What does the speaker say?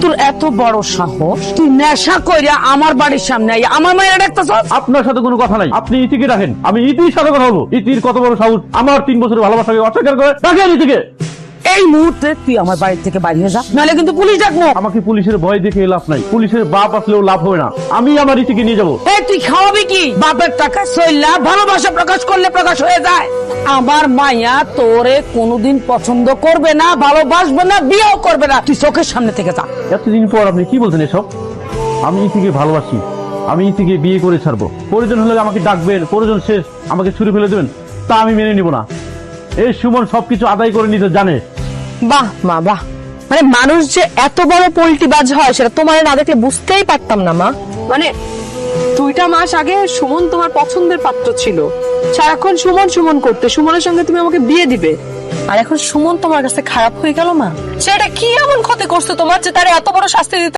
তোর এত বড় সাহস, তুই নেশা কইরা আমার বাড়ির সামনে আইয়া আমার মায়ের ডাকতেছস? আপনার সাথে কোনো কথা নাই, আপনি ইতিকে রাখেন, আমি ইতির সাথে কথা বলবো। ইতির কত বড় সাহস আমার 3 বছরের ভালোবাসাকে অস্বীকার করে? রাখেন ইতিকে। এই মুহূর্তে তুই আমার বাড়ি থেকে বাইরে হয়ে যা, নাহলে কিন্তু পুলিশ ডাকবো। আমাকে পুলিশের ভয় দেখে লাভ নাই, পুলিশের বাপ আসলেও লাভ হবে না। আমি আমার ইতিকে নিয়ে যাবো। এই তুই খাওয়াবি কি? বাপের টাকা সইলা ভালোবাসা প্রকাশ করলে প্রকাশ হয়ে যায়। আমার মাইয়া তোরে কোনোদিন পছন্দ করবে না, ভালোবাসবে না, বিয়েও করবে না। তুই চোখের সামনে থেকে যা। এতদিন পর আপনি কি বলছেন এসব? আমি ইতিকে ভালোবাসি, আমি ইতিকে বিয়ে করে ছাড়বো। প্রয়োজন হলে আমাকে ডাকবেন, প্রয়োজন শেষ আমাকে ছুরি ফেলে দেবেন, তা আমি মেনে নিব না। এই সুমন সবকিছু আদায় করে নিতে জানে। বাহ মা বাহ, মানে মানুষ যে এত বড় পোল্টিবাজ হয় সেটা তোমার না দেখলে বুঝতেই পারতাম না মা। মানে 2টা মাস আগে সুমন তোমার পছন্দের পাত্র ছিল, সারাক্ষণ সুমন সুমন করতে, সুমনের সঙ্গে তুমি আমাকে বিয়ে দিবে, আর এখন সুমন তোমার কাছে খারাপ হয়ে গেল মা। সেটা কি এমন ক্ষতি করছে তোমার যে তার এত বড় শাস্তি দিতে